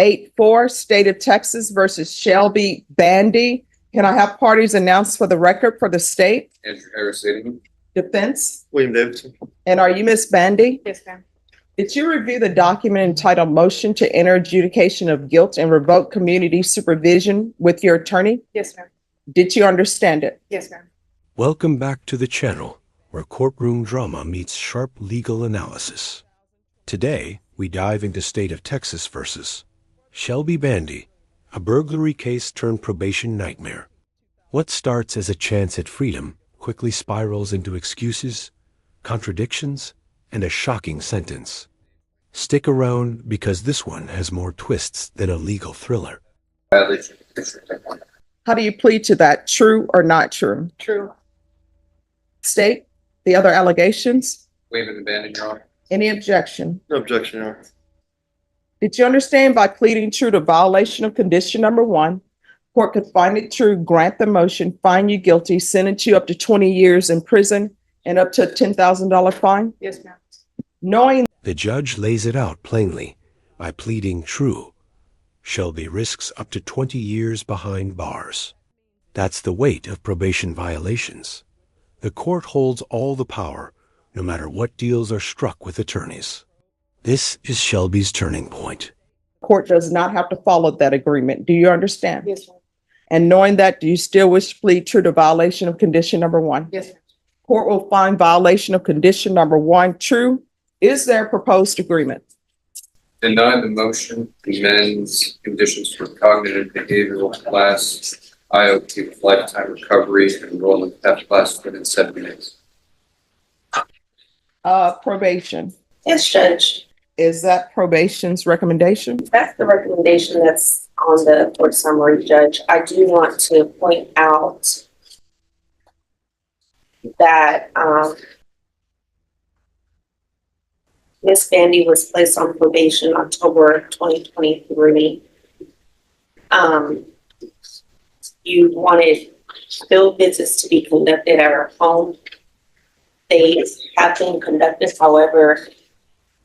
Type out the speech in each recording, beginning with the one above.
8-4, State of Texas versus Shelby Bandy. Can I have parties announced for the record for the state? Andrew Harris, Aiden. Defense? William Davidson. And are you Miss Bandy? Yes, ma'am. Did you review the document entitled Motion to Enter Adjudication of Guilt and Revoke Community Supervision with your attorney? Yes, ma'am. Did you understand it? Yes, ma'am. Welcome back to the channel, where courtroom drama meets sharp legal analysis. Today, we dive into State of Texas versus Shelby Bandy, a burglary case turned probation nightmare. What starts as a chance at freedom quickly spirals into excuses, contradictions, and a shocking sentence. Stick around because this one has more twists than a legal thriller. How do you plead to that? True or not true? True. State, the other allegations? Waive and abandon, Your Honor. Any objection? No objection, Your Honor. Did you understand by pleading true to violation of condition number 1, court could find it true, grant the motion, find you guilty, sentence you up to 20 years in prison and up to a $10,000 fine? Yes, ma'am. Knowing The judge lays it out plainly by pleading true. Shelby risks up to 20 years behind bars. That's the weight of probation violations. The court holds all the power, no matter what deals are struck with attorneys. This is Shelby's turning point. court does not have to follow that agreement. Do you understand? Yes, ma'am. And knowing that, do you still wish to plead true to violation of condition number 1? Yes, ma'am. Court will find violation of condition number 1 true. Is there a proposed agreement? Deny the motion, amends conditions for cognitive behavioral class, IOP with lifetime recovery, and enrollment theft class within 7 days. Probation. Yes, Judge. Is that probation's recommendation? That's the recommendation that's on the court summary, Judge. I do want to point out that Ms. Bandy was placed on probation October 2023. You wanted field visits to be conducted at her home. They have been conducted, however,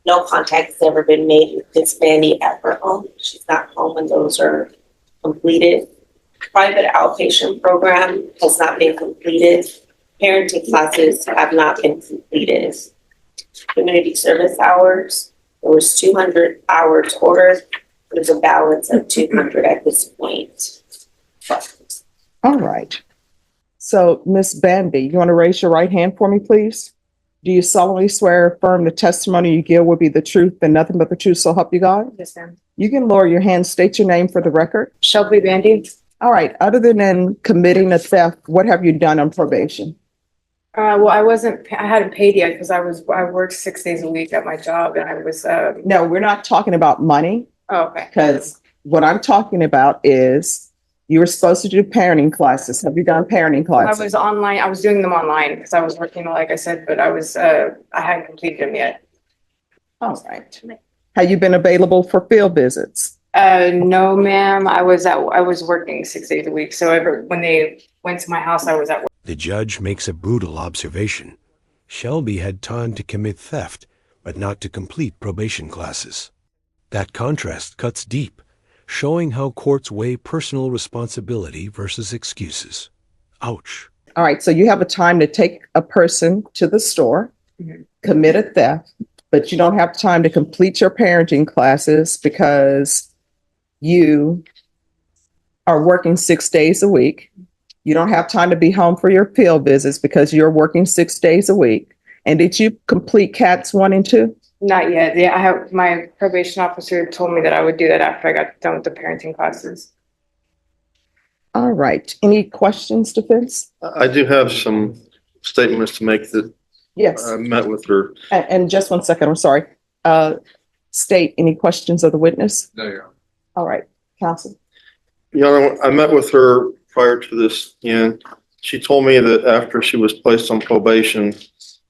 no contact has ever been made with Ms. Bandy at her home. She's not home when those are completed. Private outpatient program has not been completed. Parenting classes have not been completed. Community service hours, there was 200 hours ordered. There's a balance of 200 at this point. All right. So, Ms. Bandy, you want to raise your right hand for me, please? Do you solemnly swear or affirm the testimony you give will be the truth and nothing but the truth, so help you God? Yes, ma'am. You can lower your hand, state your name for the record. Shelby Bandy. All right. Other than committing a theft, what have you done on probation? Well, I hadn't paid yet because I worked 6 days a week at my job and I was, No, we're not talking about money, okay. because what I'm talking about is you were supposed to do parenting classes. Have you done parenting I classes? was online, I was doing them online because I was working, like I said, but I hadn't completed them yet. All right. Have you been available for field visits? No, ma'am, I was working 6 days a week. So when they went to my house, I was at work. The judge makes a brutal observation. Shelby had time to commit theft, but not to complete probation classes. That contrast cuts deep, showing how courts weigh personal responsibility versus excuses. Ouch. All right. So you have a time to take a person to the store, commit a theft, but you don't have time to complete your parenting classes because you are working 6 days a week. You don't have time to be home for your field visits because you're working 6 days a week. And did you complete CATs 1 and 2? Not yet. Yeah, I have my probation officer told me that I would do that after I got done with the parenting classes. All right. Any questions, defense? I do have some statements to make that Yes. I met with her. And just 1 second, I'm sorry. State, any questions of the witness? No, Your Honor. All right, counsel. I met with her prior to this, and she told me that after she was placed on probation,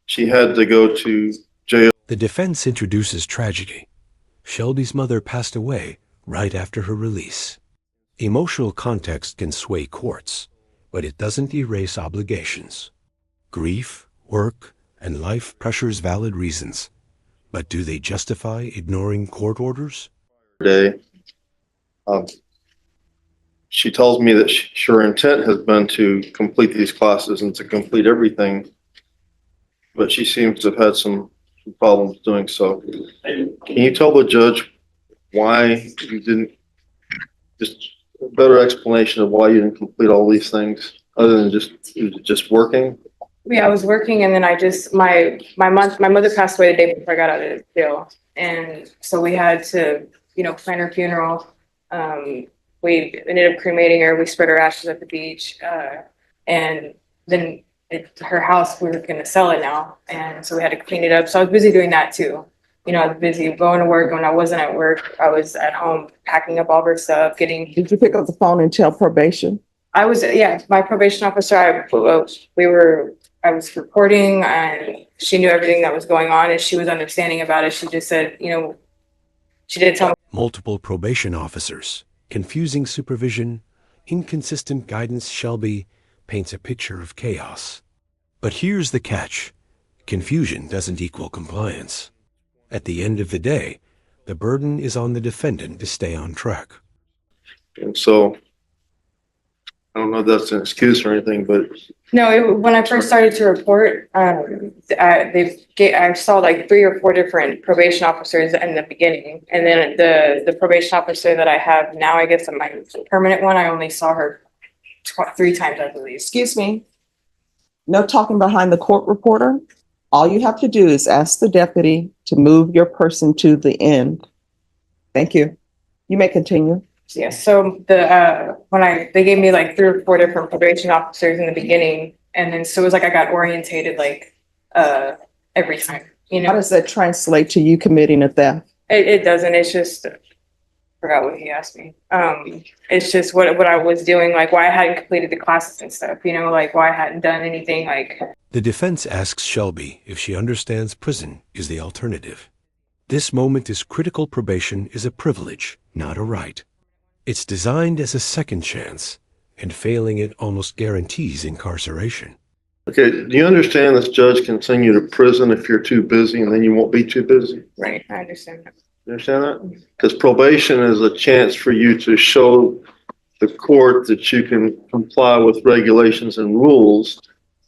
she had to go to jail. The defense introduces tragedy. Shelby's mother passed away right after her release. Emotional context can sway courts, but it doesn't erase obligations. Grief, work, and life pressures valid reasons. But do they justify ignoring court orders? Day, Um, She tells me that her intent has been to complete these classes and to complete everything, but she seems to have had some problems doing so. Can you tell the judge why you didn't, just a better explanation of why you didn't complete all these things, other than just working? Yeah, I was working and then I just, my mother passed away the day before I got out of jail. And so we had to, plan her funeral. We ended up cremating her. We spread her ashes at the beach. And then her house, we were going to sell it now. And so we had to clean it up. So I was busy doing that too. I was busy going to work. When I wasn't at work, I was at home packing up all of her stuff, Did you pick up the phone and tell probation? my probation officer, I was reporting and she knew everything that was going on and she was understanding about it. She just said, she did tell me. Multiple probation officers, confusing supervision, inconsistent guidance. Shelby paints a picture of chaos. But here's the catch. Confusion doesn't equal compliance. At the end of the day, the burden is on the defendant to stay on track. And so, I don't know if that's an excuse or anything, but No, when I first started to report, I saw like 3 or 4 different probation officers in the beginning. And then the probation officer that I have now, I guess my permanent one, I only saw her 3 times, I believe. Excuse me. No talking behind the court reporter. All you have to do is ask the deputy to move your person to the end. Thank you. You may continue. Yeah, so they gave me like 3 or 4 different probation officers in the beginning, and then so it was like I got orientated like every time, How does that translate to you committing a theft? It doesn't. It's just forgot what he asked me. It's just what I was doing, like why I hadn't completed the classes and stuff, like why I hadn't done anything like. The defense asks Shelby if she understands prison is the alternative. This moment is critical. Probation is a privilege, not a right. It's designed as a second chance, and failing it almost guarantees incarceration. okay, do you understand this judge can send you to prison if you're too busy and then you won't be too busy? Right, I understand that. You understand that? Because probation is a chance for you to show the court that you can comply with regulations and rules.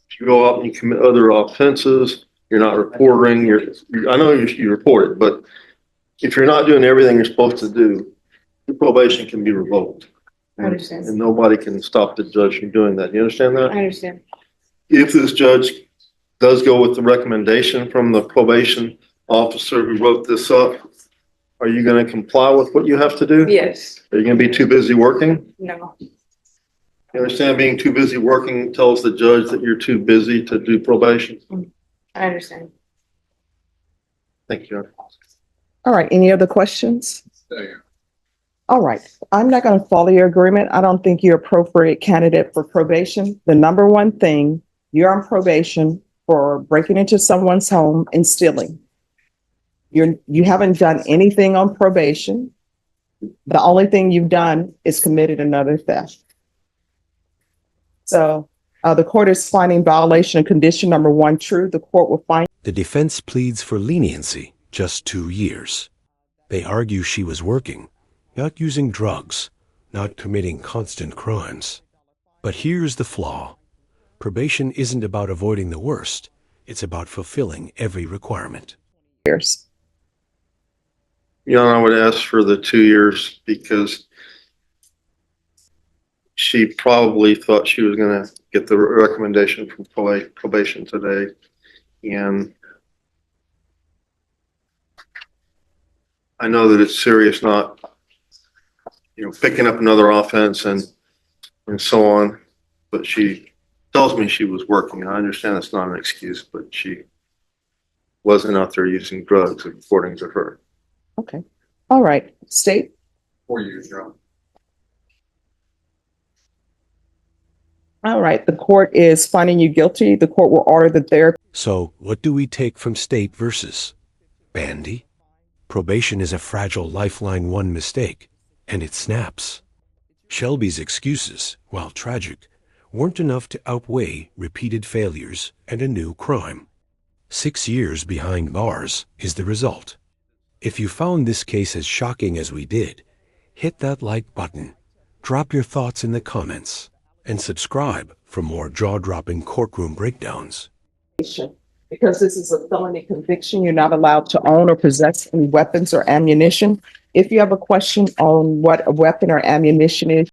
If you go out and you commit other offenses, you're not reporting, I know you report it, but if you're not doing everything you're supposed to do, your probation can be revoked. I understand. And nobody can stop the judge from doing that. You understand that? I understand. If this judge does go with the recommendation from the probation officer who wrote this up, are you going to comply with what you have to do? Yes. Are you going to be too busy working? No. You understand being too busy working tells the judge that you're too busy to do probation? I understand. Thank you. All right. Any other questions? There. All right. I'm not going to follow your agreement. I don't think you're appropriate candidate for probation. The number one thing, you're on probation for breaking into someone's home and stealing. You haven't done anything on probation. The only thing you've done is committed another theft. So the court is finding violation of condition number 1 true. The court will find. The defense pleads for leniency, just 2 years. They argue she was working, not using drugs, not committing constant crimes. But here's the flaw. Probation isn't about avoiding the worst. It's about fulfilling every requirement. Years. Your Honor, I would ask for the 2 years because she probably thought she was going to get the recommendation from probation today. And I know that it's serious, not, picking up another offense and so on. But she tells me she was working. I understand it's not an excuse, but she wasn't out there using drugs, according to her. Okay. All right. State. 4 years, Your Honor. All right. The court is finding you guilty. The court will order the therapy. So what do we take from State versus Bandy? Probation is a fragile lifeline. One mistake, and it snaps. Shelby's excuses, while tragic, weren't enough to outweigh repeated failures and a new crime. 6 years behind bars is the result. If you found this case as shocking as we did, hit that like button, drop your thoughts in the comments, and subscribe for more jaw-dropping courtroom breakdowns. Because this is a felony conviction, you're not allowed to own or possess any weapons or ammunition. If you have a question on what a weapon or ammunition is,